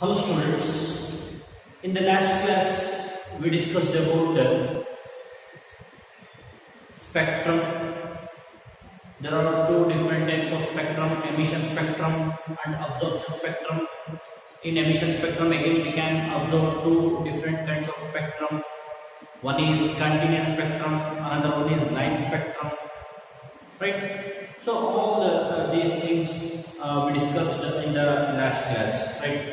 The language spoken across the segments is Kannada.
Hello students, in the last class we discussed about spectrum. There are two different types of spectrum, emission spectrum and absorption spectrum. In emission spectrum again we can observe two different kinds of spectrum. One is continuous spectrum, another one is line spectrum, right? So all these things we discussed in the last class, right?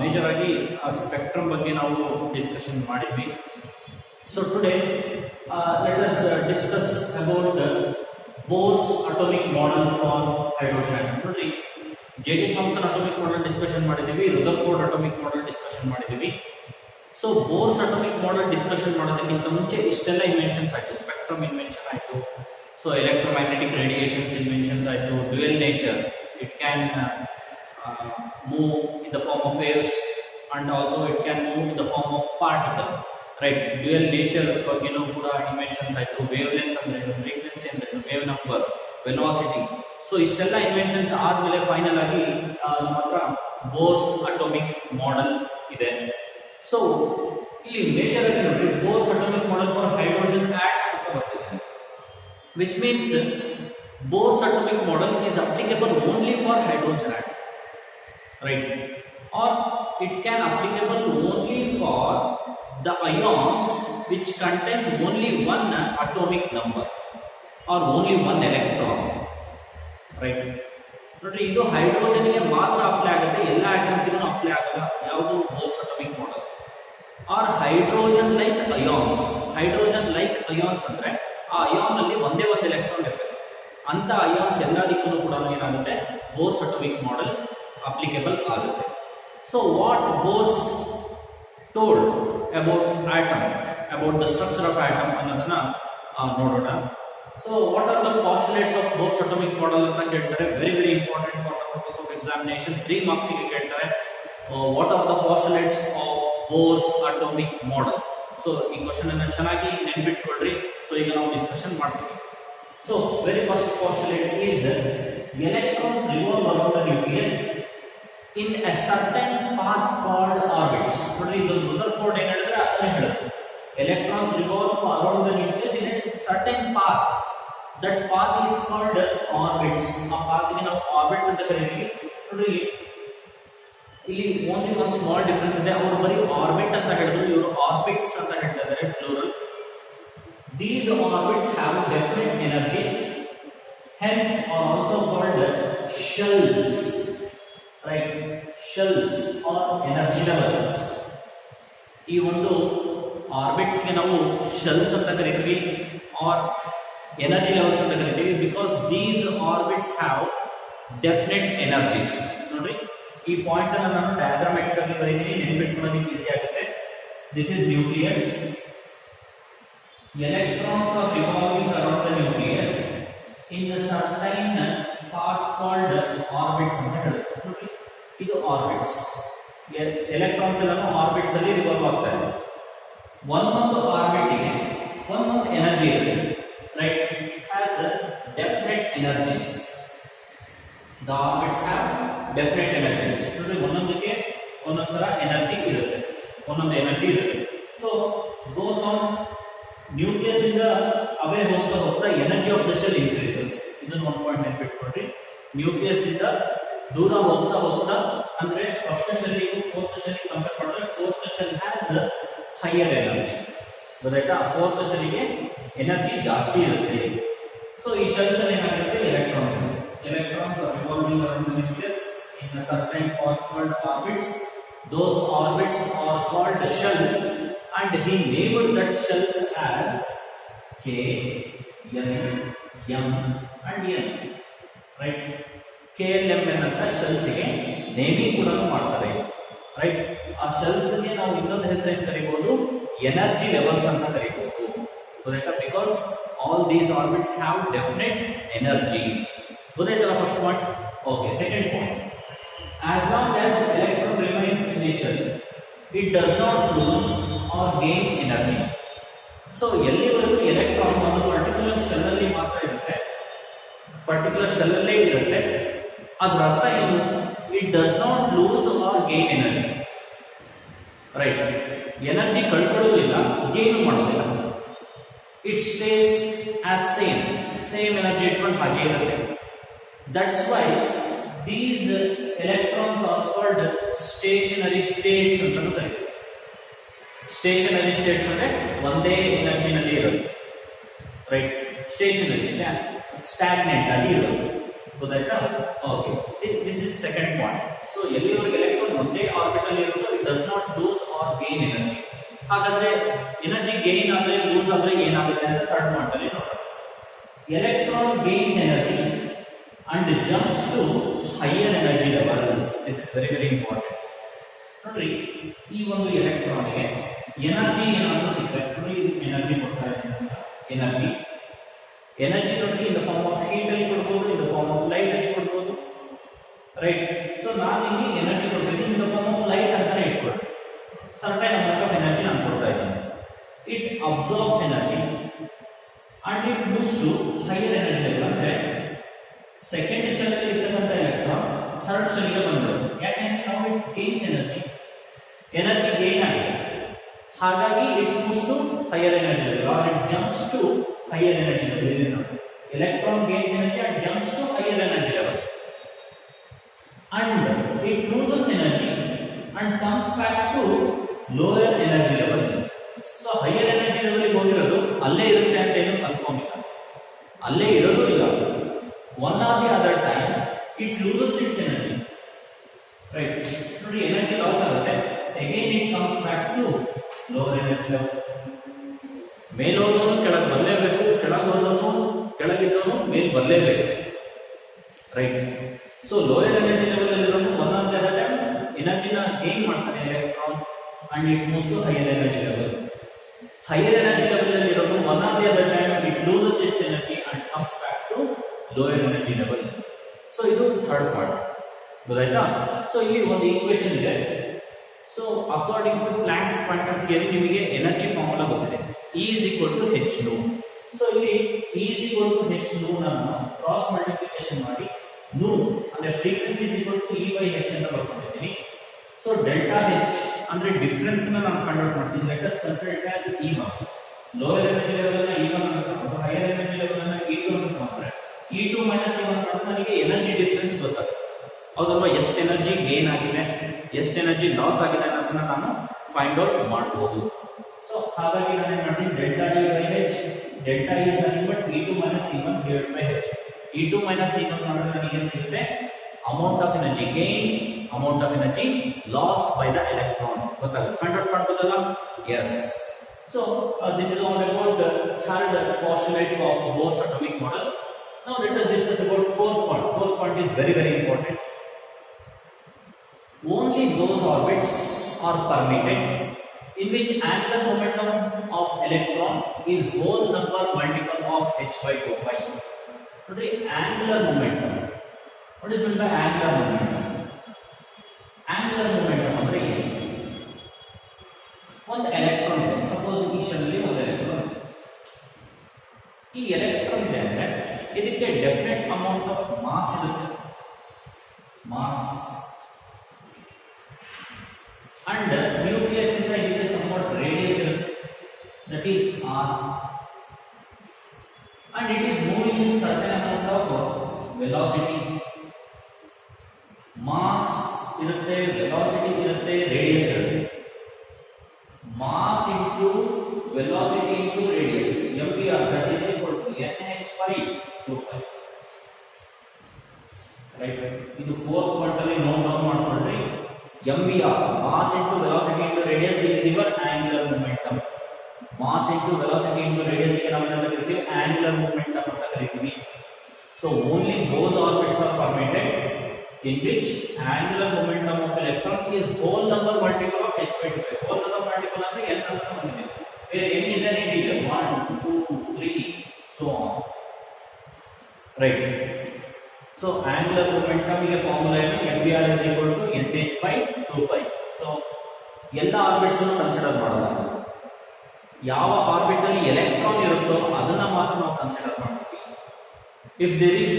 Major agi spectrum ಬಗ್ಗೆ ನಾವು discussion ಮಾಡಿದ್ವಿ. So today let us discuss about Bohr's atomic model for hydrogen atom. ನೋಡ್ರಿ, J.J. Thomson atomic model discussion ಮಾಡಿದ್ವಿ, Rutherford atomic model discussion ಮಾಡಿದ್ವಿ. So Bohr's atomic model discussion ಮಾಡೋದಕ್ಕಿಂತ ಮುಂಚೆ ಇಷ್ಟೆಲ್ಲ ಇನ್ವೆನ್ಷನ್ಸ್ ಆಯ್ತು. ಸ್ಪೆಕ್ಟ್ರಮ್ ಇನ್ವೆನ್ಷನ್ ಆಯ್ತು, so electromagnetic radiations inventions ಆಯ್ತು, dual nature, it can move in the form of waves and also it can move in the form of particle, right? Dual nature ಬಗ್ಗೆನೂ ಕೂಡ ಇನ್ವೆನ್ಷನ್ಸ್ ಆಯ್ತು, ವೇವ್ ಲೆಂತ್ ಅಂದ್ರೆ ಫ್ರೀಕ್ವೆನ್ಸಿ ಅಂದ್ರೆ ವೇವ್ ನಂಬರ್, ವೆಲಾಸಿಟಿ. ಸೊ ಇಷ್ಟೆಲ್ಲ ಇನ್ವೆನ್ಷನ್ಸ್ ಆದ್ಮೇಲೆ ಫೈನಲ್ ಆಗಿ ನಮ್ಮ ಹತ್ರ ಬೋರ್ಸ್ ಅಟೋಮಿಕ್ ಮಾಡೆಲ್ ಇದೆ. ಸೊ ಇಲ್ಲಿ ಮೇಜರ್ ಆಗಿ ನೋಡಿ, Bohr's atomic model for hydrogen atom ಅಂತ ಬರ್ತಿದೆ, which means Bohr's atomic model is applicable only for hydrogen atom, right? Or it can applicable only for the ions which contains only one atomic number or only one electron, right? ನೋಡ್ರಿ, ಇದು ಹೈಡ್ರೋಜನ್ ಗೆ ಮಾತ್ರ ಅಪ್ಲೈ ಆಗುತ್ತೆ, ಎಲ್ಲ ಆಟಮ್ಸ್ ಗೂ ಅಪ್ಲೈ ಆಗಲ್ಲ ಯಾವುದು Bohr's atomic model. Are hydrogen like ions, hydrogen like ions ಅಂದ್ರೆ ಆ ಅಯಾನ್ ಅಲ್ಲಿ ಒಂದೇ ಒಂದು ಎಲೆಕ್ಟ್ರಾನ್ ಇರಬೇಕು, ಅಂತ ಅಯಾನ್ಸ್ ಎಲ್ಲದಕ್ಕೂ ಕೂಡ ಏನಾಗುತ್ತೆ Bohr's atomic model applicable ಆಗುತ್ತೆ. So what Bohr told about atom, about the structure of atom ಅನ್ನೋದನ್ನ ನೋಡೋಣ. So what are the postulates of Bohr's atomic model ಅಂತ ಕೇಳ್ತಾರೆ, very important for the purpose of examination. 3 marks ಗೆ ಕೇಳ್ತಾರೆ, what are the postulates of Bohr's atomic model. So ಈ ಕ್ವೆಶ್ಚನ್ ಅನ್ನು ಚೆನ್ನಾಗಿ ನೆನಪಿಟ್ಕೊಳ್ಳ್ರಿ. ಸೊ ಈಗ ನಾವು ಡಿಸ್ಕಷನ್ ಮಾಡ್ತೀವಿ. So very first postulate is electrons revolve around the nucleus in a certain path called orbits. ನೋಡ್ರಿ, ಇದು Rutherford ಏನು ಹೇಳಿದ್ರೆ ಅದನ್ನೇ ಹೇಳುತ್ತೆ, electrons revolve around the nucleus in a certain path, that path is called orbits. ಆ path ಗೆ ನಾವು orbits ಅಂತ ಕರೀತೀವಿ. ನೋಡ್ರಿ, ಇಲ್ಲಿ ಓನ್ಲಿ ಒಂದು ಸ್ಮಾಲ್ ಡಿಫರೆನ್ಸ್ ಇದೆ, ಅವರು ಬರೀ ಆರ್ಬಿಟ್ ಅಂತ ಹೇಳಿದ್ರು, ಇವರು ಆರ್ಬಿಟ್ಸ್ ಅಂತ ಹೇಳ್ತಾ ಇದ್ದಾರೆ plural. These orbits have definite energies, hence are also called shells, right? Shells or energy levels. ಈ ಒಂದು ಆರ್ಬಿಟ್ಸ್ ಗೆ ನಾವು ಶೆಲ್ಸ್ ಅಂತ ಕರಿತೀವಿ or energy levels ಅಂತ ಕರಿತೀವಿ, because these orbits have definite energies. ನೋಡ್ರಿ, ಈ ಪಾಯಿಂಟ್ ಅನ್ನು ನಾನು ಡಯಾಗ್ರಾಮ್ಯಾಟಿಕ್ ಆಗಿ ಬರೀತೀನಿ, ನೆನಪಿಟ್ಕೊಳ್ಳೋದಕ್ಕೆ ಈಸಿ ಆಗುತ್ತೆ. This is nucleus. Electrons are revolving around the nucleus in a certain path called orbits ಅಂತ ಹೇಳುತ್ತೆ. ನೋಡಿ, ಇದು ಆರ್ಬಿಟ್ಸ್, ಎಲೆಕ್ಟ್ರಾನ್ಸ್ ಎಲ್ಲಾನು ಆರ್ಬಿಟ್ಸ್ ಅಲ್ಲಿ ರಿವಾಲ್ವ್ ಆಗ್ತಾ ಇದೆ. ಒಂದೊಂದು ಆರ್ಬಿಟ್ ಗೆ ಒಂದೊಂದು ಎನರ್ಜಿ ಇದೆ, right? It has definite energies. The orbits have definite energies. ನೋಡಿ, ಒಂದೊಂದಕ್ಕೆ ಒಂದೊಂದರ ಎನರ್ಜಿ ಇರುತ್ತೆ, ಒಂದೊಂದು ಎನರ್ಜಿ ಇರುತ್ತೆ. ಸೊ goes on, ನ್ಯೂಕ್ಲಿಯಸ್ ಇಂದ ಅವೇ ಹೋಗ್ತಾ ಹೋಗ್ತಾ energy of the shell increases. ಇದನ್ನು ಒಂದು ಪಾಯಿಂಟ್ ನೆನಪಿಟ್ಕೊಳ್ರಿ, ನ್ಯೂಕ್ಲಿಯಸ್ ಇಂದ ದೂರ ಹೋಗ್ತಾ ಹೋಗ್ತಾ ಅಂದ್ರೆ ಫಸ್ಟ್ ಶೆಲ್ಗೂ ಫೋರ್ತ್ ಶೆಲ್ ಕಂಪೇರ್ ಮಾಡಿದ್ರೆ fourth shell has higher energy, ಗೊತ್ತಾಯ್ತಾ? ಫೋರ್ತ್ ಶೆಲ್ಗೆ ಎನರ್ಜಿ ಜಾಸ್ತಿ ಇರುತ್ತೆ. ಸೊ ಈ ಶೆಲ್ಸ್ ಅಲ್ಲಿ ಏನಾಗುತ್ತೆ, electrons are revolving around the nucleus in a certain path called orbits. Those orbits are called shells, and he named that shells as K, L, M and N, right? K, L, M ಅಂತ shells ಗೆ ನೇಮಿಂಗ್ ಕೂಡ ಮಾಡ್ತಾರೆ, ರೈಟ್? ಆ shells ಗೆ ನಾವು ಇನ್ನೊಂದು ಹೆಸರೇನು ಕರೀಬಹುದು, ಎನರ್ಜಿ ಲೆವೆಲ್ಸ್ ಅಂತ ಕರೀಬಹುದು, ಗೊತ್ತಾಯ್ತಾ? Because all these orbits have definite energies. ಗೊತ್ತಾಯ್ತಲ್ಲ first point? Okay, second point, as long as electron remains in a shell, it does not lose or gain energy. So ಎಲ್ಲಿವರೆಗೂ ಎಲೆಕ್ಟ್ರಾನ್ ಒಂದು ಪರ್ಟಿಕ್ಯುಲರ್ ಶೆಲ್ ಅಲ್ಲಿ ಮಾತ್ರ ಇರುತ್ತೆ, ಪರ್ಟಿಕ್ಯುಲರ್ ಶೆಲ್ ಅಲ್ಲೇ ಇರುತ್ತೆ, ಅದರ ಅರ್ಥ ಏನು? It does not lose or gain energy. Right. Energy ಕಳ್ಕೊಳ್ಳೋದಿಲ್ಲ, ಗೇನು ಮಾಡೋದಿಲ್ಲ. It stays as same energy ಇಟ್ಕೊಂಡು ಹಾಗೆ ಇರುತ್ತೆ. That's why these electrons are called stationary states ಅಂತ ಕರೀತಾರೆ. ಸ್ಟೇಷನರಿ ಸ್ಟೇಟ್ಸ್ ಅಂದ್ರೆ ಒಂದೇ ಎನರ್ಜಿನಲ್ಲಿ ಇರೋದು, ರೈಟ್. ಸ್ಟೇಷನರಿ ಸ್ಟಾಗ್ನೆಂಟ್ ಆಗಿ ಇರೋದು, ಗೊತ್ತಾಯ್ತಾ? Okay, this is second point. So ಎಲ್ಲಿವರೆಗೆ ಎಲೆಕ್ಟ್ರಾನ್ ಒಂದೇ ಆರ್ಬಿಟಲ್ ಇರುತ್ತೋ it does not lose or gain energy. ಹಾಗಾದ್ರೆ ಎನರ್ಜಿ ಗೇನ್ ಆದ್ರೆ ಲೂಸ್ ಆದ್ರೆ ಏನಾಗುತ್ತೆ ಅಂತ ಥರ್ಡ್ ಪಾಯಿಂಟ್ ಅಲ್ಲಿ ನೋಡೋಣ. Electron gains energy and jumps to higher energy levels. This is very very important. ನೋಡ್ರಿ, ಈ ಒಂದು ಎಲೆಕ್ಟ್ರಾನ್ಗೆ ಎನರ್ಜಿ ಏನಾದರೂ ಸಿಕ್ಕರೆ, ನೋಡಿ ಇದು ಎನರ್ಜಿ ಕೊಡ್ತಾ ಇದೆ. ಎನರ್ಜಿ ನೋಡ್ರಿ in the form of heat ಅಲ್ಲಿ ಕೊಡ್ಬೋದು, in the form of light ಅಲ್ಲಿ ಕೊಡ್ಬೋದು, ರೈಟ್. ಸೊ ನಾನು ಇಲ್ಲಿ ಎನರ್ಜಿ ಕೊಡ್ತೀನಿ in the form of light ಅಂತಾನೆ ಇಟ್ಕೊಳ್ಳಿ. ಸರ್ಟೈನ್ ಅಮೌಂಟ್ ಆಫ್ ಎನರ್ಜಿ ನಾನು ಕೊಡ್ತಾ ಇದ್ದೀನಿ. It absorbs energy and it moves to higher energy level. ಅಂದ್ರೆ ಸೆಕೆಂಡ್ ಶೆಲ್ ಅಲ್ಲಿ ಇರ್ತಕ್ಕಂಥ ಎಲೆಕ್ಟ್ರಾನ್ ಥರ್ಡ್ ಶೆಲ್ ಗೆ ಬಂದಿರೋದು. ಯಾಕೆಂದ್ರೆ ನಾವು ಇಟ್ ಗೇನ್ಸ್ ಎನರ್ಜಿ ಗೇನ್ ಆಗಿದೆ, ಹಾಗಾಗಿ it moves to higher energy level or it jumps to higher energy level. Electron gains energy and jumps to higher energy level, and it loses energy and comes back to lower energy level. So higher energy level ಗೆ ಹೋಗಿರೋದು ಅಲ್ಲೇ ಇರುತ್ತೆ ಅಂತ ಏನು ಕನ್ಫರ್ಮ್ ಇಲ್ಲ, ಅಲ್ಲೇ ಇರೋದು ಇಲ್ಲ. one or the other time it loses its energy, right. ನೋಡಿ, ಎನರ್ಜಿ ಲಾಸ್ ಆಗುತ್ತೆ, again it comes back to lower energy level. ಮೇಲೋದವನು ಕೆಳಗೆ ಬರಲೇಬೇಕು, ಕೆಳಗೋದವನು ಕೆಳಗಿದ್ದವನು ಮೇಲ್ ಬರಲೇಬೇಕು, right. So lower energy level ಅಲ್ಲಿರೋನು one of the other time ಎನರ್ಜಿನ ಗೇನ್ ಮಾಡ್ತಾನೆ electron and it moves to higher energy level. Higher energy level ಅಲ್ಲಿರೋನು one of the other time it loses its energy and comes back to lower energy level. So ಇದು ಥರ್ಡ್ ಪಾರ್ಟ್, ಗೊತ್ತಾಯ್ತಾ? ಸೊ ಇಲ್ಲಿ ಒಂದು ಈಕ್ವೇಶನ್ ಇದೆ. So according to Planck's quantum theory ನಿಮಗೆ ಎನರ್ಜಿ ಫಾರ್ಮುಲಾ ಗೊತ್ತಿದೆ, E is equal to h nu. So ಇಲ್ಲಿ E is equal to h nu ನಾನು ಕ್ರಾಸ್ ಮಲ್ಟಿಪ್ಲಿಕೇಶನ್ ಮಾಡಿ nu ಅಂದ್ರೆ frequency is equal to E by h ಅಂತ ಬರ್ಕೊಂಡಿದ್ದೀನಿ. ಸೊ ಡೆಲ್ಟಾ h ಅಂದ್ರೆ ಡಿಫರೆನ್ಸ್ ನ ನಾನು ಕಂಡುಹಿಡಿದು ಮಾಡ್ತೀನಿ. Let us consider it as E1. Lower energy level ಅನ್ನ E1 ಅಂತ ತಗೊಂಡು ಹೈಯರ್ ಎನರ್ಜಿ ಲೆವೆಲ್ ಅನ್ನ E2 ಅಂತ ತಗೊಂಡ್ರೆ E2 ಮೈನಸ್ E1 ಮಾಡಿದ್ರೆ ನನಗೆ ಎನರ್ಜಿ ಡಿಫರೆನ್ಸ್ ಗೊತ್ತಾಗುತ್ತೆ, ಹೌದಲ್ವಾ? ಎಷ್ಟು ಎನರ್ಜಿ ಗೇನ್ ಆಗಿದೆ, ಎಷ್ಟು ಎನರ್ಜಿ ಲಾಸ್ ಆಗಿದೆ ಅನ್ನೋದನ್ನ ನಾನು ಫೈಂಡ್ ಔಟ್ ಮಾಡಬಹುದು. ಸೊ ಹಾಗಾಗಿ ನಾನು ಏನು ಮಾಡ್ತೀನಿ, delta E by h, delta is nothing but E2 minus E1 divided by h. E2 minus E1 ಮಾಡಿದ್ರೆ ನನಗೆ ಏನು ಸಿಗುತ್ತೆ? Amount of energy gain, amount of energy lost by the electron. ಗೊತ್ತಾಗುತ್ತೆ? ಫೈಂಡ್ ಔಟ್ ಮಾಡ್ಬೋದಲ್ಲ? Yes. So this is all about the third postulate of Bohr's atomic model. Now let us discuss about fourth point. Fourth point is very very important. Only those orbits are permitted in which angular momentum of electron is whole number multiple of h by 2 pi. Nodri, angular momentum. What is meant by angular momentum? Angular momentum andre ಏನು? ಒಂದು ಎಲೆಕ್ಟ್ರಾನ್ ಇದೆ, ಸಪೋಸ್ ಈ ಶೆಲ್ನಲ್ಲಿ ಒಂದು ಎಲೆಕ್ಟ್ರಾನ್ ಇದೆ. ಈ ಎಲೆಕ್ಟ್ರಾನ್ ಇದೆ ಅಂದ್ರೆ ಇದಕ್ಕೆ ಡೆಫಿನೆಟ್ ಅಮೌಂಟ್ ಆಫ್ ಮಾಸ್ ಇರುತ್ತೆ, mass, and nucleus inside it is somewhat radius irutte, that is r, and it is moving in certain amount of velocity. Mass irutte, velocity irutte, radius irutte. Mass into velocity into radius, mvr, that is equal to nh by 2 pi, right. ಇದು fourth part ಅಲ್ಲಿ ನೋಟ್ ಡೌನ್ ಮಾಡ್ಕೊಳ್ಳಿ. mvr, mass into velocity into radius, is your angular momentum. Mass into velocity into radius ಗೆ ನಾವು ಏನಂತ ಕರಿತೀವಿ? angular momentum ಅಂತ ಕರಿತೀವಿ. So only those orbits are permitted in which angular momentum of electron is whole number multiple of h by 2 pi. Whole number multiple ಅಂದ್ರೆ n ಅಂತ ಬಂದಿದೆ, where n is an integer, 1 2 3 so on, right. So angular momentum ಗೆ ಫಾರ್ಮುಲಾ ಏನು? mvr is equal to nh by 2 pi. So ಎಲ್ಲ ಆರ್ಬಿಟ್ಸ್ ಅನ್ನು ಕನ್ಸಿಡರ್ ಮಾಡೋಣ. ಯಾವ ಆರ್ಬಿಟ್ ಅಲ್ಲಿ ಎಲೆಕ್ಟ್ರಾನ್ ಇರುತ್ತೋ ಅದನ್ನ ಮಾತ್ರ ನಾವು ಕನ್ಸಿಡರ್ ಮಾಡ್ತೀವಿ. ಇಫ್ ದೇರ್ ಇಸ್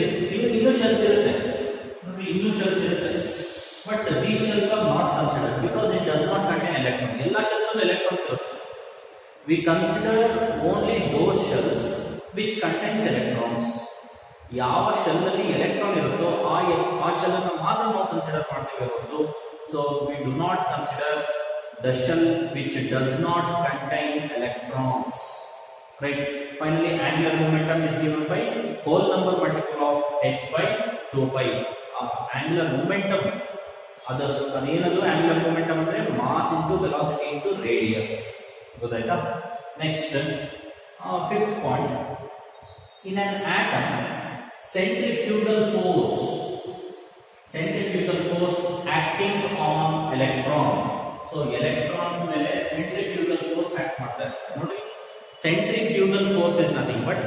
ಇನ್ನೂ ಶೆಲ್ಸ್ ಇರುತ್ತೆ, ಇನ್ನೂ ಶೆಲ್ಸ್ ಇರುತ್ತೆ, but these shells are not considered because it does not contain electron. Electrons ಇರುತ್ತೆ. We consider only those shells which contains electrons. ಯಾವ ಶೆಲ್ ಅಲ್ಲಿ ಎಲೆಕ್ಟ್ರಾನ್ ಇರುತ್ತೋ ಆ ಶೆಲ್ ಅನ್ನು ಮಾತ್ರ ನಾವು ಕನ್ಸಿಡರ್ ಮಾಡ್ತೀವಿ ಹೊರತು so we do not consider the shell which does not contain electrons. Right? Finally, angular momentum is given by whole number multiple of h by 2 pi. Angular momentum ಅದೇನದು angular momentum ಅಂದ್ರೆ mass into velocity into radius. ಗೊತ್ತಾಯ್ತಾ? Next fifth point, in an atom centrifugal force acting on electron. So electron ಮೇಲೆ centrifugal force act ಮಾಡ್ತಾರೆ ನೋಡಿ. Centrifugal force is nothing but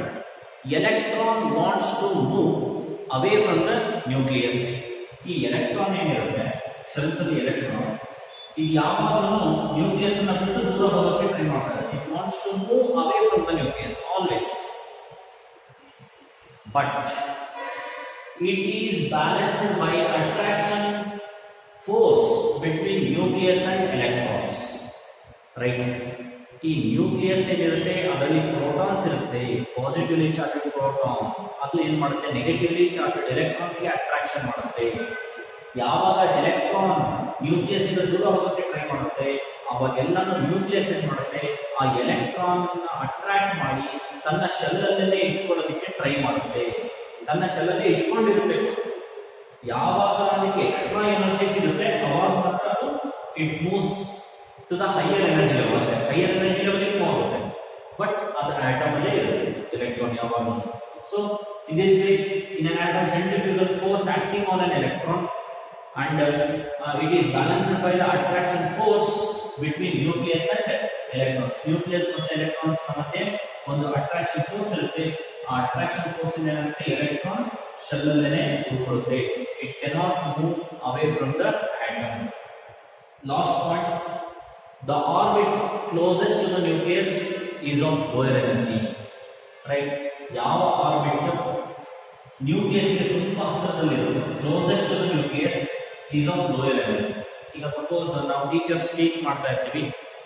electron wants to move away from the nucleus. ಈ ಎಲೆಕ್ಟ್ರಾನ್ ಏನಿರುತ್ತೆ ಶೆಲ್ಸ್ ಅಲ್ಲಿ ಎಲೆಕ್ಟ್ರಾನ್ ಇದು ಯಾವಾಗಲೂ ನ್ಯೂಕ್ಲಿಯಸ್ ಅನ್ನು ಬಿಟ್ಟು ದೂರ ಹೋಗೋಕೆ ಟ್ರೈ ಮಾಡ್ತಾರೆ. It wants to move away from the nucleus always, but it is balanced by attraction force between nucleus and electrons. Right? ಈ ನ್ಯೂಕ್ಲಿಯಸ್ ಏನಿರುತ್ತೆ ಅದರಲ್ಲಿ ಪ್ರೋಟಾನ್ಸ್ ಇರುತ್ತೆ, ಪಾಸಿಟಿವ್ಲಿ ಚಾರ್ಜ್ಡ್ ಪ್ರೋಟಾನ್ಸ್. ಅದು ಏನ್ ಮಾಡುತ್ತೆ, ನೆಗೆಟಿವ್ಲಿ ಚಾರ್ಜ್ಡ್ ಎಲೆಕ್ಟ್ರಾನ್ಸ್ ಗೆ ಅಟ್ರಾಕ್ಷನ್ ಮಾಡುತ್ತೆ. ಯಾವಾಗ ಎಲೆಕ್ಟ್ರಾನ್ ನ್ಯೂಕ್ಲಿಯಸ್ ಇಂದ ದೂರ ಹೋಗೋಕೆ ಟ್ರೈ ಮಾಡುತ್ತೆ ಅವಾಗೆಲ್ಲಾನು ನ್ಯೂಕ್ಲಿಯಸ್ ಏನ್ ಮಾಡುತ್ತೆ, ಆ ಎಲೆಕ್ಟ್ರಾನ್ ಅಟ್ರಾಕ್ಟ್ ಮಾಡಿ ತನ್ನ ಶೆಲ್ ಅಲ್ಲೇ ಇಟ್ಕೊಳ್ಳೋದಕ್ಕೆ ಟ್ರೈ ಮಾಡುತ್ತೆ. ತನ್ನ ಶೆಲ್ ಅಲ್ಲಿ ಇಟ್ಕೊಂಡಿರುತ್ತೆ. ಯಾವಾಗ ಅದಕ್ಕೆ ಎಕ್ಸ್ಟ್ರಾ ಎನರ್ಜಿ ಸಿಗುತ್ತೆ ಅವಾಗ ಮಾತ್ರ ಅದು it moves to the higher energy level. ಅಷ್ಟೇ, ಹೈಯರ್ ಎನರ್ಜಿ ಲೆವೆಲ್ ಮೂವ್ ಆಗುತ್ತೆ, ಬಟ್ ಅದು ಆಟಮ್ ಅಲ್ಲೇ ಇರುತ್ತೆ ಎಲೆಕ್ಟ್ರಾನ್ ಯಾವಾಗಲೂ. So in this way, in an atom centrifugal force acting on an electron and it is balanced by the attraction force between nucleus and electrons. Nucleus ಮತ್ತು electrons ಮಧ್ಯೆ ಒಂದು attraction force ಇರುತ್ತೆ. ಆ attraction force ಇಂದ ಏನಾಗುತ್ತೆ, electron shell ಅಲ್ಲೇ ಉಳ್ಕೊಳ್ಳುತ್ತೆ. It cannot move away from the atom. Last point, the orbit closest to the nucleus is of lower energy. Right? ಯಾವ orbit ನ್ಯೂಕ್ಲಿಯಸ್ ಗೆ ತುಂಬಾ ಹತ್ತಿರದಲ್ಲಿರುತ್ತೆ, closest to the nucleus is of lower energy. ಈಗ ಸಪೋಸ್ ನಾವು ಟೀಚರ್ಸ್ ಟೀಚ್ ಮಾಡ್ತಾ ಇರ್ತೀವಿ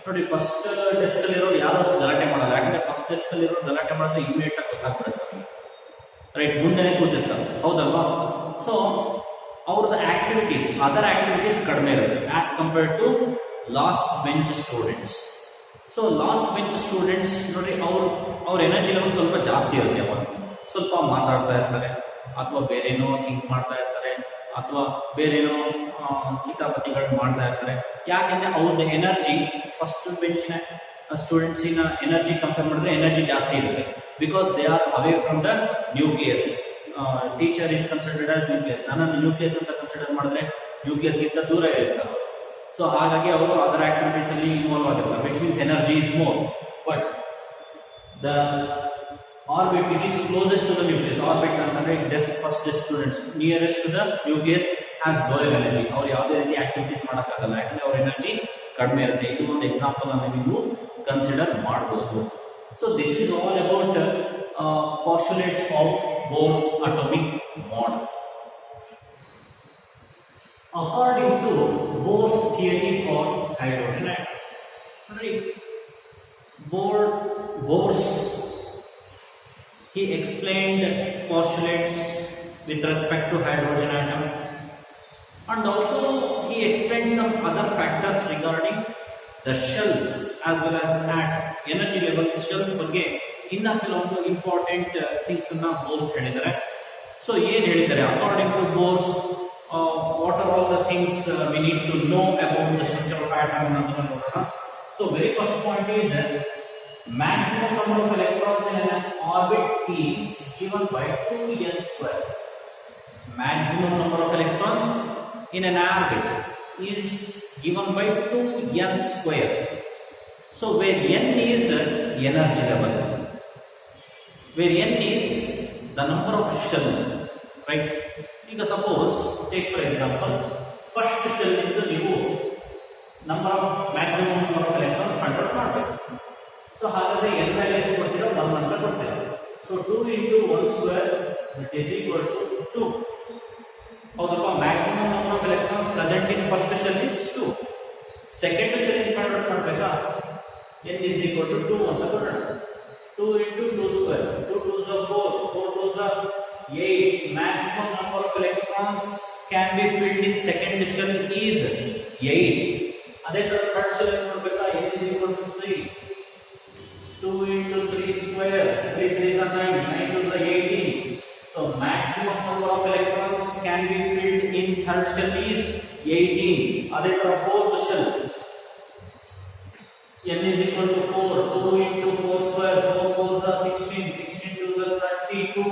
ನೋಡಿ, ಫಸ್ಟ್ ಡೆಸ್ಕ್ ಅಲ್ಲಿ ಇರೋರು ಯಾರು ಅಷ್ಟು ಗಲಾಟೆ ಮಾಡಲ್ಲ. ಯಾಕಂದ್ರೆ ಫಸ್ಟ್ ಡೆಸ್ಕ್ ಅಲ್ಲಿ ಇರೋರು ಗಲಾಟೆ ಮಾಡಿದ್ರೆ ಇಮಿಡಿಯೇಟ್ ಆಗಿ ಗೊತ್ತಾಗ್ಬಿಡುತ್ತೆ. ರೈಟ್? ಮುಂದೆನೆ ಕೂತಿರ್ತಾರೆ, ಹೌದಲ್ವಾ? ಸೊ ಅವ್ರದ್ದು ಆಕ್ಟಿವಿಟೀಸ್, ಅದರ್ ಆಕ್ಟಿವಿಟೀಸ್ ಕಡಿಮೆ ಇರುತ್ತೆ as compared to last bench students. So last bench students ನೋಡಿ, ಅವ್ರ ಎನರ್ಜಿ ಲೆವೆಲ್ ಸ್ವಲ್ಪ ಜಾಸ್ತಿ ಇರುತ್ತೆ. ಅವಾಗ ಸ್ವಲ್ಪ ಮಾತಾಡ್ತಾ ಇರ್ತಾರೆ, ಅಥವಾ ಬೇರೇನೋ ಥಿಂಕ್ ಮಾಡ್ತಾ ಇರ್ತಾರೆ, ಅಥವಾ ಬೇರೇನೋ ಕಿತಾಪತಿಗಳನ್ನ ಮಾಡ್ತಾ ಇರ್ತಾರೆ. ಯಾಕೆಂದ್ರೆ ಅವ್ರದ್ದು ಎನರ್ಜಿ ಫಸ್ಟ್ ಬೆಂಚಿನ ಸ್ಟೂಡೆಂಟ್ಸಿನ ಎನರ್ಜಿ ಕಂಪೇರ್ ಮಾಡಿದ್ರೆ ಎನರ್ಜಿ ಜಾಸ್ತಿ ಇರುತ್ತೆ. Because they are away from the nucleus. Teacher is considered as nucleus. ನನ್ನನ್ನು ನ್ಯೂಕ್ಲಿಯಸ್ ಅಂತ ಕನ್ಸಿಡರ್ ಮಾಡಿದ್ರೆ ನ್ಯೂಕ್ಲಿಯಸ್ ಗಿಂತ ದೂರ ಇರ್ತಾರೆ. ಸೊ ಹಾಗಾಗಿ ಅವರು ಅದರ್ ಆಕ್ಟಿವಿಟೀಸ್ ಅಲ್ಲಿ ಇನ್ವಾಲ್ವ್ ಆಗಿರ್ತಾರೆ, which means energy is more. But the orbit which is closest to the nucleus, orbit ಅಂತಂದ್ರೆ first desk students nearest to the nucleus has lower energy. ಅವ್ರು ಯಾವುದೇ ರೀತಿ ಆಕ್ಟಿವಿಟೀಸ್ ಮಾಡೋಕ್ಕಾಗಲ್ಲ, ಯಾಕಂದ್ರೆ ಅವ್ರ ಎನರ್ಜಿ ಕಡಿಮೆ ಇರುತ್ತೆ. ಇದು ಒಂದು ಎಕ್ಸಾಂಪಲ್ ಅನ್ನು ನೀವು ಕನ್ಸಿಡರ್ ಮಾಡಬಹುದು. So this is all about postulates of Bohr's atomic model. According to Bohr's theory for hydrogen atom, Bohr's he explained postulates with respect to hydrogen atom, and also he explained some other factors regarding the shells as well as energy levels. Shells ಬಗ್ಗೆ ಇನ್ನ ಕೆಲವೊಂದು ಇಂಪಾರ್ಟೆಂಟ್ ಥಿಂಗ್ಸ್ ಅನ್ನ ಬೋರ್ಸ್ ಹೇಳಿದ್ದಾರೆ. ಸೊ ಏನ್ ಹೇಳಿದ್ದಾರೆ, according to Bohr's what are all the things we need to know about the structure of atom ಅಂತ ನೋಡೋಣ. So very first point is maximum number of electrons in an orbit is given by 2n square. Maximum number of electrons in an orbit is given by 2n square. So where n is energy level, where n is the number of shell, right? ಈಗ suppose take for example first shell ಇಂದ ನೀವು maximum number of electrons ಕಂಡುಹಿಡಿದು ಮಾಡಬೇಕು. ಸೊ ಹಾಗಾದ್ರೆ n ವ್ಯಾಲ್ಯೂ ಎಷ್ಟು ಕೊಡ್ತೀರಾ, 1 ಅಂತ ಕೊಡ್ತೀರಾ. So 2 into 1 square that is equal to 2. ಹೌದಪ್ಪ? Maximum number of electrons present in first shell is 2. Second shell in convert ಮಾಡಬೇಕಾ? n is equal to 2 ಅಂತ ಕೊಡೋಣ. 2 into 2 square, 2 2s are 4, 4 2s are 8. Maximum number of electrons can be filled in second shell is 8. ಅದೇ ತರ ಥರ್ಡ್ ಶೆಲ್ ನೋಡಬೇಕಾ, n is equal to 3. 2 into 3 square, 3 3s are 9, 9 2s are 18. So maximum number of electrons can be filled in third shell is 18. ಅದೇ ತರ fourth shell, n is equal to 4, 2 into 4 square, 4 4s are 16, 16 2s are 32.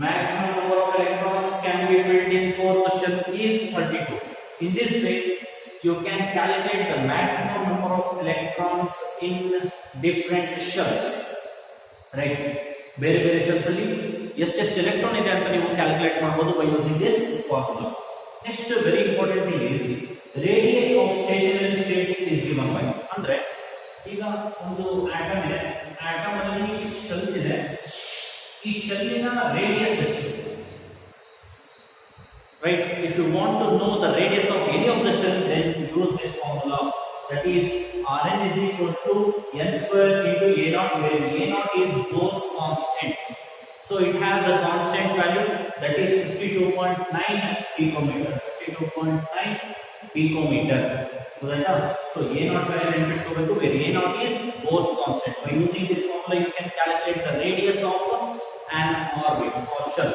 Maximum number of electrons can be filled in fourth shell is 32. In this way, you can calculate the maximum number of electrons in different shells. Right? ಬೇರೆ ಬೇರೆ ಶೆಲ್ಸ್ ಅಲ್ಲಿ ಎಷ್ಟೆಷ್ಟು ಎಲೆಕ್ಟ್ರಾನ್ ಇದೆ ಅಂತ ನೀವು ಕ್ಯಾಲ್ಕುಲೇಟ್ ಮಾಡಬಹುದು by using this formula. Next very important thing is radii of stationary states is given by. ಅಂದ್ರೆ ಈಗ ಒಂದು ಆಟಮ್ ಇದೆ, ಆಟಮ್ ಅಲ್ಲಿ ಶೆಲ್ಸ್ ಇದೆ, ಈ ಶೆಲ್ಲಿನ ರೇಡಿಯಸ್ ಎಷ್ಟು? Right? If you want to know the radius of any of the shell, then use this formula. That is Rn is equal to n square into a naught, where a naught is Bohr's constant. So it has a constant value that is 52.9 picometer. 52.9 picometer. So a naught value needed where a naught is Bohr's constant. By using this formula, you can calculate the radius of an orbit or shell.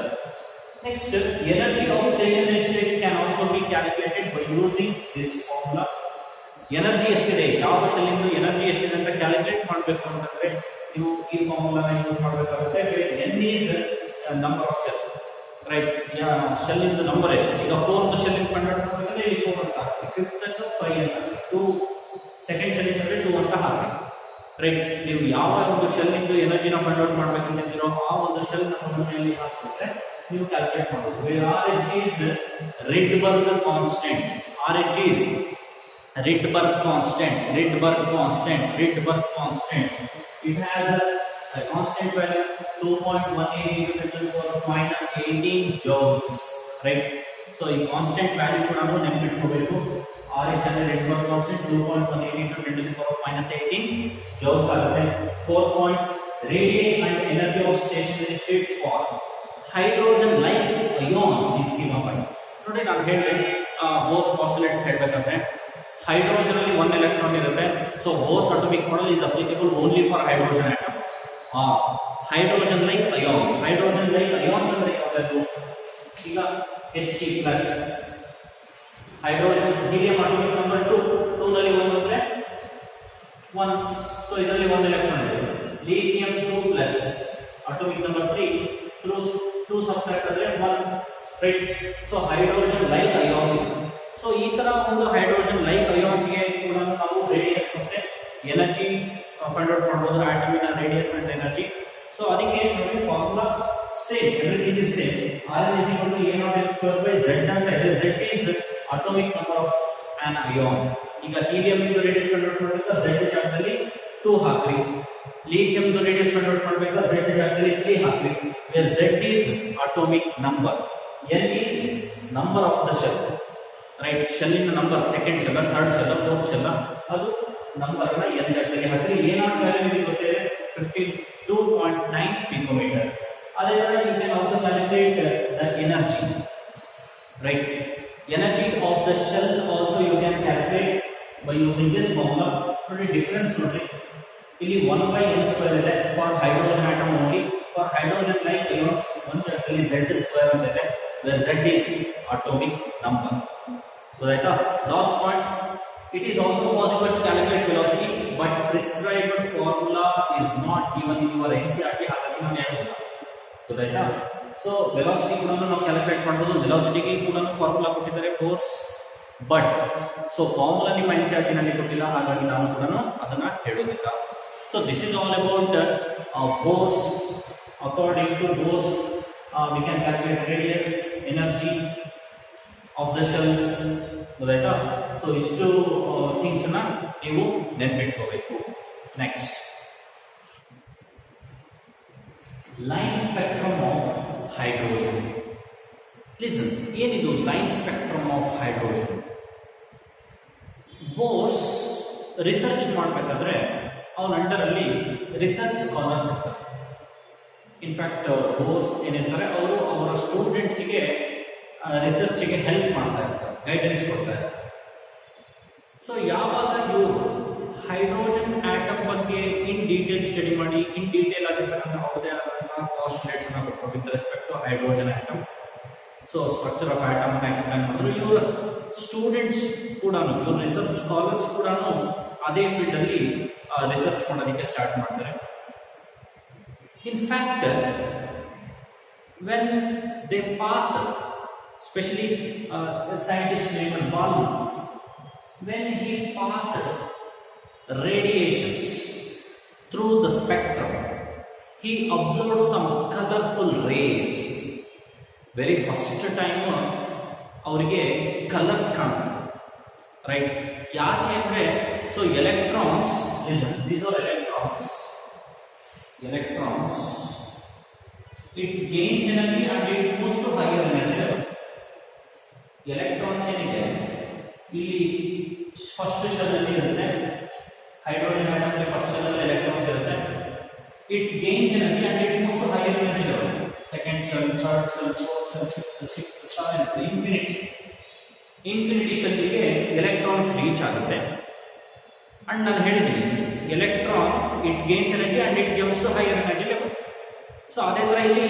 Next, energy of stationary states can also be calculated by using this formula. Energy ಎಷ್ಟಿದೆ, ಯಾವ ಶೆಲ್ ಇಂದ ಎನರ್ಜಿ ಎಷ್ಟಿದೆ ಅಂತ ಕ್ಯಾಲ್ಕುಲೇಟ್ ಮಾಡಬೇಕು ಅಂತಂದ್ರೆ ನೀವು ಈ ಫಾರ್ಮುಲಾನ ಯೂಸ್ ಮಾಡಬೇಕಾಗುತ್ತೆ. n is number of shell, right? Shell ಇಂದ ನಂಬರ್ ಎಷ್ಟು. ಈಗ 4th ಶೆಲ್ ಇಂದ ಫೈಂಡ್ ಔಟ್ ಮಾಡಬೇಕಂದ್ರೆ ಇಲ್ಲಿ 4 ಅಂತ ಹಾಕಿ, 5th ಅನ್ನು 5 ಅಂತ ಹಾಕಿ, 2 ಸೆಕೆಂಡ್ ಶೆಲ್ ಇಂದ 2 ಅಂತ ಹಾಕಿ. ರೈಟ್? ನೀವು ಯಾವ ಒಂದು ಶೆಲ್ ಇಂದ ಎನರ್ಜಿನ ಫೈಂಡ್ ಔಟ್ ಮಾಡಬೇಕಂತಿದ್ದೀರೋ ಆ ಒಂದು ಶೆಲ್ ನಂಬರ್ನಲ್ಲಿ ಹಾಕಿದ್ರೆ ನೀವು ಕ್ಯಾಲ್ಕುಲೇಟ್ ಮಾಡಬಹುದು. Where RH is Rydberg constant. RH is Rydberg constant. It has a constant value 2.18 into 10 to the power of minus 18 joules. Right? So ಈ ಕಾನ್ಸ್ಟೆಂಟ್ ವ್ಯಾಲ್ಯೂ ಕೂಡ ನಾವು ನೆನಪಿಟ್ಕೋಬೇಕು. RH ಅಂದ್ರೆ Rydberg constant 2.18 into 10 to the power of minus 18 joules ಆಗುತ್ತೆ. 4 point radii and energy of stationary states for hydrogen like ions is given by. ನೋಡಿ ನಾನು ಹೇಳಿದೆ Bohr's postulates ಹೇಳಬೇಕಂದ್ರೆ ಹೈಡ್ರೋಜನ್ ಅಲ್ಲಿ 1 ಎಲೆಕ್ಟ್ರಾನ್ ಇರುತ್ತೆ. So Bohr's atomic model is applicable only for hydrogen atom. Hydrogen like ions. Hydrogen like ions ಅಂದ್ರೆ ಯಾವುದು? ಈಗ He+, hydrogen helium atomic number 2 ನಲ್ಲಿ 1 ಅಂದ್ರೆ 1. ಸೊ ಇದರಲ್ಲಿ 1 ಎಲೆಕ್ಟ್ರಾನ್ ಇದೆ. Lithium 2+, atomic number 3 through 2 subtract ಅಂದ್ರೆ 1. Right? So hydrogen like ions. So ಈ ತರ ಒಂದು ಹೈಡ್ರೋಜನ್ ಲೈಕ್ ಅಯಾನ್ಸ್ ಗೆ ಕೂಡ ನಾವು ರೇಡಿಯಸ್ ಮತ್ತೆ ಎನರ್ಜಿ ಫೈಂಡ್ ಔಟ್ ಮಾಡಬಹುದು, ಆಟಮಿನ ರೇಡಿಯಸ್ ಅಂಡ್ ಎನರ್ಜಿ. ಸೊ ಅದಕ್ಕೆ ನೋಡಿ formula same, everything is same. Rn is equal to a naught n square by z ಅಂತ ಇದೆ. Z is atomic number of an ion. ಈಗ ಹೀಲಿಯಂ ಇಂದ ರೇಡಿಯಸ್ ಫೈಂಡ್ ಔಟ್ ಮಾಡಬೇಕಾ z ಜಾಗದಲ್ಲಿ 2 ಹಾಕ್ರಿ. ಲಿಥಿಯಂ ಇಂದ ರೇಡಿಯಸ್ ಫೈಂಡ್ ಔಟ್ ಮಾಡಬೇಕಾ z ಜಾಗದಲ್ಲಿ 3 ಹಾಕ್ರಿ. where z is atomic number, n is number of the shell. ರೈಟ್? ಶೆಲ್ಲಿನ number, second shell, third shell, fourth shell, ಅದು ನಂಬರ್ ನ n ಜಾಗದಲ್ಲಿ ಹಾಕ್ರಿ. a naught ವ್ಯಾಲ್ಯೂ ನಿಮಗೆ ಗೊತ್ತಿದೆ 52.9 picometer. ಅದೇ ತರ you can also calculate the energy. Right? Energy of the shell also you can calculate by using this formula. ನೋಡಿ ಡಿಫರೆನ್ಸ್ ನೋಡ್ರಿ, ಇಲ್ಲಿ 1/n square ಇದೆ for hydrogen atom only. For hydrogen like ions 1 ಜಾಗದಲ್ಲಿ z square ಅಂತ ಇದೆ, where z is atomic number. Right? Last point, it is also possible to calculate velocity, but prescribed formula is not given in your NCERT. ಹಾಗಾಗಿ ನಾನು ಹೇಳೋದಿಲ್ಲ. ಗೊತ್ತಾಯ್ತಾ? ಸೊ ವೆಲಾಸಿಟಿ ಕೂಡ ನಾವು ಕ್ಯಾಲ್ಕುಲೇಟ್ ಮಾಡಬಹುದು. ವೆಲಾಸಿಟಿಗೆ ಕೂಡ ಫಾರ್ಮುಲಾ ಕೊಟ್ಟಿದ್ದಾರೆ Bohr's, ಬಟ್ ಸೊ ಫಾರ್ಮುಲಾ ನಿಮ್ಮ NCERT ನಲ್ಲಿ ಕೊಟ್ಟಿಲ್ಲ, ಹಾಗಾಗಿ ನಾನು ಕೂಡ ಅದನ್ನ ಹೇಳೋದಿಲ್ಲ. So this is all about Bohr's. According to Bohr's, we can calculate radius, energy of the shells. ಗೊತ್ತಾಯ್ತಾ? ಸೊ ಇಷ್ಟು ಥಿಂಗ್ಸ್ ನ ನೀವು ನೆನಪಿಟ್ಕೋಬೇಕು. Next, line spectrum of hydrogen. Listen, ಏನಿದು line spectrum of hydrogen? Bohr's research ಮಾಡಬೇಕಾದ್ರೆ ಅವನ ಅಂಡರ್ ಅಲ್ಲಿ ರಿಸರ್ಚ್ ಸ್ಕಾಲರ್ಸ್ ಇರ್ತಾರೆ. ಇನ್ಫ್ಯಾಕ್ಟ್ ಬೋರ್ಸ್ ಏನಿರ್ತಾರೆ ಅವರು ಅವರ ಸ್ಟೂಡೆಂಟ್ಸ್ಗೆ ರಿಸರ್ಚ್ಗೆ ಹೆಲ್ಪ್ ಮಾಡ್ತಾ ಇರ್ತಾರೆ, ಗೈಡೆನ್ಸ್ ಕೊಡ್ತಾ ಇರ್ತಾರೆ. ಸೊ ಯಾವಾಗ ಇವರು ಹೈಡ್ರೋಜನ್ ಆಟಮ್ ಬಗ್ಗೆ ಇನ್ ಡೀಟೇಲ್ ಸ್ಟಡಿ ಮಾಡಿ ಇನ್ ಡೀಟೇಲ್ ಆಗಿರ್ತಕ್ಕಂಥ ಯಾವುದೇ ಆದಂತಹ ಪಾಸ್ಟುಲೇಟ್ಸ್ ಅನ್ನು ಕೊಟ್ಟರು with respect to hydrogen atom. So structure of atom ಅನ್ನು ಎಕ್ಸ್ಪ್ಲೈನ್ ಮಾಡಿದ್ರು. ಇವರ ಸ್ಟೂಡೆಂಟ್ಸ್ ಕೂಡ ಇವರು ರಿಸರ್ಚ್ ಸ್ಕಾಲರ್ಸ್ ಕೂಡ ಅದೇ ಫೀಲ್ಡ್ ಅಲ್ಲಿ ರಿಸರ್ಚ್ ಮಾಡೋದಕ್ಕೆ ಸ್ಟಾರ್ಟ್ ಮಾಡ್ತಾರೆ. In fact when they pass, especially scientist named Balmer, when he passed radiations through the spectrum, he observed some colorful rays. Very first time ಅವರಿಗೆ ಕಲರ್ಸ್ ಕಾಣುತ್ತೆ, ರೈಟ್? ಯಾಕೆ ಅಂದ್ರೆ so electrons, these are electrons, it gains energy and it moves to higher energy level. Electrons ಏನಿದೆ ಇಲ್ಲಿ ಫಸ್ಟ್ ಶೆಲ್ ಅಲ್ಲಿ ಇರುತ್ತೆ, ಹೈಡ್ರೋಜನ್ ಆಟಮ್ ಅಲ್ಲಿ ಫಸ್ಟ್ ಶೆಲ್ ಅಲ್ಲಿ ಎಲೆಕ್ಟ್ರಾನ್ಸ್ ಇರುತ್ತೆ. It gains energy and it moves to higher energy level. Second shell, third shell, fourth shell, fifth, sixth, seventh, infinity ಶೆಲ್ಗೆ ಎಲೆಕ್ಟ್ರಾನ್ಸ್ ರೀಚ್ ಆಗುತ್ತೆ. ಅಂಡ್ ನಾನು ಹೇಳಿದ್ದೀನಿ electron it gains energy and it jumps to higher energy level. So ಅದೇ ತರ ಇಲ್ಲಿ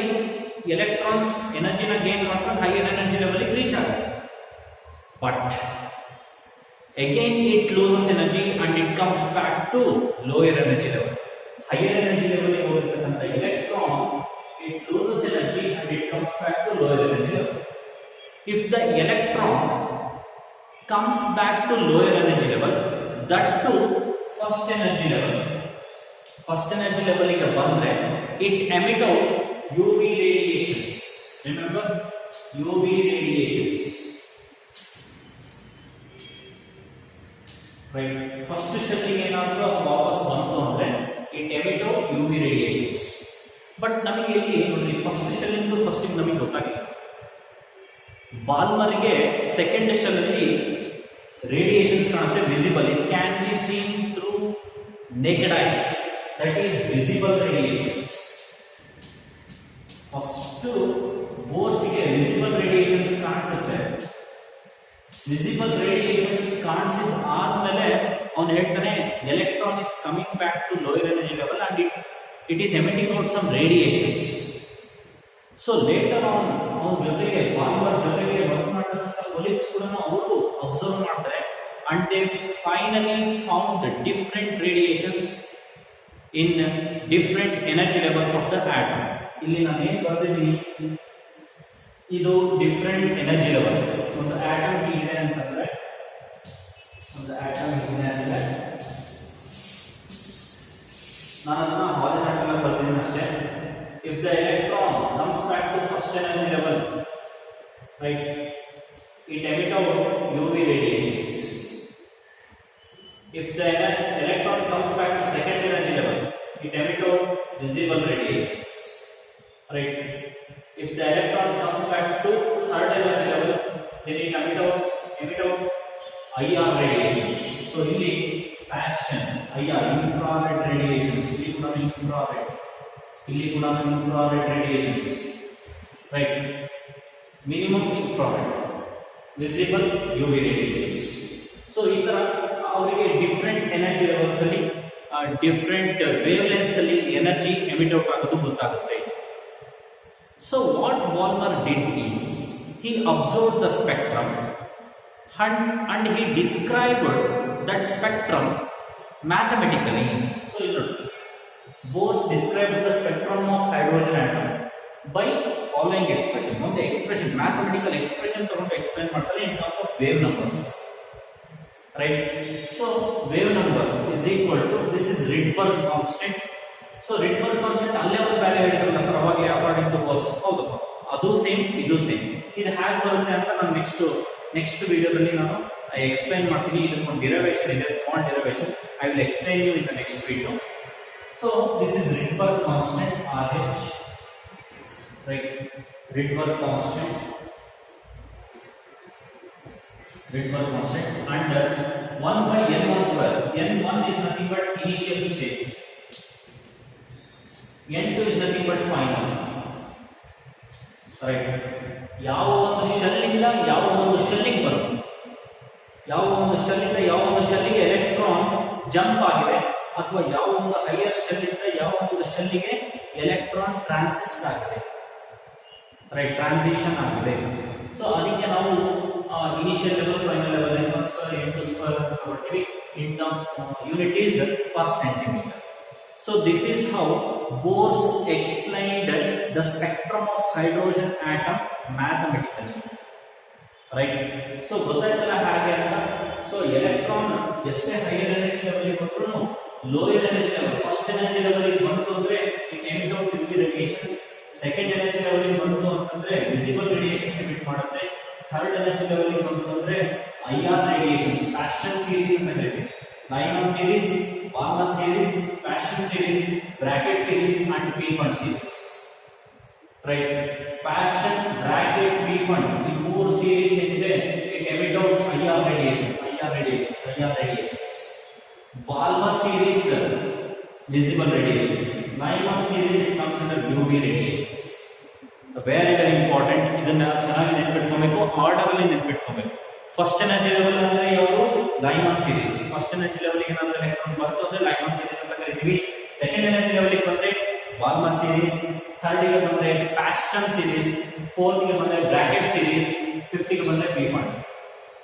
ಎಲೆಕ್ಟ್ರಾನ್ಸ್ ಎನರ್ಜಿನ ಗೇನ್ ಮಾಡ್ಕೊಂಡು ಹೈಯರ್ ಎನರ್ಜಿ ಲೆವೆಲ್ ರೀಚ್ ಆಗುತ್ತೆ. But again it loses energy and it comes back to lower energy level. Higher energy level ಹೋಗಿರ್ತಕ್ಕಂಥ electron, it loses energy and it comes back to lower energy level. If the electron comes back to lower energy level, that to first energy level ಗೆ ಬಂದ್ರೆ it emit out UV radiations. Remember UV radiations. Right, first ಶೆಲ್ಗೆ ಏನಾದರೂ ವಾಪಸ್ ಬಂತು ಅಂದ್ರೆ it emit out UV radiations. But ನಮಗೆ ಇಲ್ಲಿ ನೋಡಿ ಫಸ್ಟ್ ಶೆಲ್ ಇಂದ ಫಸ್ಟ್ ನಮಗೆ ಗೊತ್ತಾಗಿಲ್ಲ. ಬಾಲ್ಮರ್ಗೆ ಸೆಕೆಂಡ್ ಶೆಲ್ ಅಲ್ಲಿ ರೇಡಿಯೇಷನ್ಸ್ ಕಾಣುತ್ತೆ, visible. It can be seen through naked eyes, that is visible radiations. First ಬೋರ್ಸ್ಗೆ ವಿಸಿಬಲ್ ರೇಡಿಯೇಷನ್ಸ್ ಕಾಣಿಸುತ್ತೆ. ವಿಸಿಬಲ್ ರೇಡಿಯೇಷನ್ಸ್ ಕಾಣಿಸಿದ ಆದ್ಮೇಲೆ ಅವನು ಹೇಳ್ತಾನೆ electron is coming back to lower energy level and it is emitting out some radiations. So litre ಅವನ ಜೊತೆಗೆ ಬಾಲ್ಮರ್ ಜೊತೆಗೆ ವರ್ಕ್ ಮಾಡ್ತಕ್ಕಂಥ ಕೊಲೀಗ್ಸ್ ಕೂಡ ಅವರು ಅಬ್ಸರ್ವ್ ಮಾಡ್ತಾರೆ and they finally found different radiations in different energy levels of the atom. ಇಲ್ಲಿ ನಾನು ಏನ್ ಬರ್ತಿದ್ದೀನಿ, ಇದು ಡಿಫ್ರೆಂಟ್ ಎನರ್ಜಿ ಲೆವೆಲ್ಸ್. ಒಂದು ಆಟಮ್ ಇದೆ ಅಂತಂದ್ರೆ ನಾನು ಹಾರಿಜಾಂಟಲ್ ಆಗಿ ಬರ್ತೀನಿ ಅಷ್ಟೇ. If the electron comes back to first energy level, right, it emit out UV radiations. If the electron comes back to second energy level, it emit out visible radiations, right? If the electron comes back to third energy level, then it emit out IR radiations. So ಇಲ್ಲಿ fashion IR, infrared radiations, ಇಲ್ಲಿ ಕೂಡ infrared radiations, right? Minimum infrared, visible UV radiations. So ಈ ತರ ಅವರಿಗೆ ಡಿಫ್ರೆಂಟ್ ಎನರ್ಜಿ ಲೆವೆಲ್ಸ್ ಅಲ್ಲಿ ಡಿಫ್ರೆಂಟ್ ವೇವ್ ಲೆಂತ್ಸ್ ಅಲ್ಲಿ ಎನರ್ಜಿ ಎಮಿಟ್ ಔಟ್ ಆಗೋದು ಗೊತ್ತಾಗುತ್ತೆ. So what Balmer did is he observed the spectrum and he described that spectrum mathematically. So Bose described the spectrum of hydrogen atom by following expression. Now the expression, mathematical expression ತಗೊಂಡು explain ಮಾಡ್ತಾರೆ in terms of wave numbers, right? So wave number is equal to, this is Rydberg constant. So Rydberg constant ಅಲ್ಲೇ ಒಂದು ವ್ಯಾಲ್ಯೂ ಹೇಳಿದ್ರಲ್ಲ ಸರ್ ಅವಾಗಲೇ ಅಕಾರ್ಡಿಂಗ್ ಟು ಬೋಸ್, ಹೌದು, ಅದು ಸೇಮ್ ಇದು ಸೇಮ್. ಇದು ಹೇಗೆ ಬರುತ್ತೆ ಅಂತ ನಾನು ನೆಕ್ಸ್ಟ್ ವಿಡಿಯೋದಲ್ಲಿ ನಾನು ಎಕ್ಸ್ಪ್ಲೈನ್ ಮಾಡ್ತೀನಿ. ಇದಕ್ಕೊಂದು ಡಿರೈವೇಷನ್ ಇದೆ, small derivation. I will explain you in the next video. So this is Rydberg constant RH, right? Rydberg constant and 1 by n1 square. N1 is nothing but initial stage, N2 is nothing but final. Right? ಯಾವ ಒಂದು ಶೆಲ್ ಇಂದ ಯಾವ ಒಂದು ಶೆಲ್ಲಿಗೆ ಬಂತು, ಯಾವ ಒಂದು ಶೆಲ್ ಇಂದ ಯಾವ ಒಂದು ಶೆಲ್ಲಿಗೆ ಎಲೆಕ್ಟ್ರಾನ್ ಜಂಪ್ ಆಗಿದೆ, ಅಥವಾ ಯಾವ ಒಂದು ಹೈಯರ್ ಶೆಲ್ ಇಂದ ಯಾವ ಒಂದು ಶೆಲ್ಲಿಗೆ ಎಲೆಕ್ಟ್ರಾನ್ ಟ್ರಾನ್ಸಿಸ್ಟ್ ಆಗಿದೆ, ರೈಟ್, ಟ್ರಾನ್ಸಿಷನ್ ಆಗಿದೆ. ಸೊ ಅದಕ್ಕೆ ನಾವು initial level, final level, N1 square N2 square ಅಂತ ತಗೊಳ್ತೀವಿ in term unities per centimeter. So this is how Bose explained the spectrum of hydrogen atom mathematically. Right? So ಗೊತ್ತಾಯ್ತಲ್ಲ ಹಾಗೆ ಅಂತ. ಸೊ ಎಲೆಕ್ಟ್ರಾನ್ ಎಷ್ಟೇ ಹೈಯರ್ ಎನರ್ಜಿ ಲೆವೆಲ್ ಬಂದ್ರು lower energy level, first energy level ಬಂತು ಅಂದ್ರೆ it emit out UV radiations, second energy level ಬಂತು ಅಂತಂದ್ರೆ ವಿಸಿಬಲ್ ರೇಡಿಯೇಷನ್ಸ್ ಎಮಿಟ್ ಮಾಡುತ್ತೆ, ಥರ್ಡ್ ಎನರ್ಜಿ ಲೆವೆಲ್ ಬಂತು ಅಂದ್ರೆ IR ರೇಡಿಯೇಷನ್ಸ್, ಪ್ಯಾಶನ್ ಸೀರೀಸ್ ಅಂತ ಹೇಳ್ತೀವಿ, Lyman series, Balmer series, Paschen series, Brackett series and Pfund series. Right, Paschen, Brackett, Pfund ಈ ಮೂರು ಸೀರೀಸ್ ಏನಿದೆ it emit out IR radiations. Balmer series visible radiations, Lyman series it comes under UV radiations. Very very important. ಇದನ್ನ ಚೆನ್ನಾಗಿ ನೆನಪಿಟ್ಕೋಬೇಕು, ಆರ್ಡರ್ ಅಲ್ಲಿ ನೆನಪಿಟ್ಕೋಬೇಕು. ಫಸ್ಟ್ ಎನರ್ಜಿ ಲೆವೆಲ್ ಅಂದ್ರೆ ಯಾವುದು? Lyman series. First energy level ಗೆ ಏನಾದ್ರು ಎಲೆಕ್ಟ್ರಾನ್ ಬಂತು ಅಂದ್ರೆ ಲೈಮನ್ ಸೀರೀಸ್ ಅಂತ ಕರಿತೀವಿ. ಸೆಕೆಂಡ್ ಎನರ್ಜಿ ಲೆವೆಲ್ ಗೆ ಬಂದ್ರೆ ಬಾಲ್ಮರ್ ಸೀರೀಸ್, ಥರ್ಡ್ ಗೆ ಬಂದ್ರೆ ಪ್ಯಾಶನ್ ಸೀರೀಸ್, ಫೋರ್ತ್ ಗೆ ಬಂದ್ರೆ ಬ್ರಾಕೆಟ್ ಸೀರೀಸ್, ಫಿಫ್ತ್ ಗೆ ಬಂದ್ರೆ ಪಿ-ಫಂಡ್.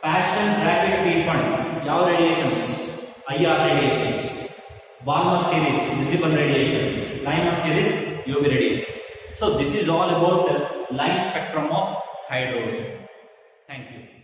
ಪ್ಯಾಶನ್, ಬ್ರಾಕೆಟ್, ಪಿ-ಫಂಡ್ ಯಾವ radiations? IR radiations. Balmer series visible radiations, Lyman series UV radiations. So this is all about the line spectrum of hydrogen. Thank you.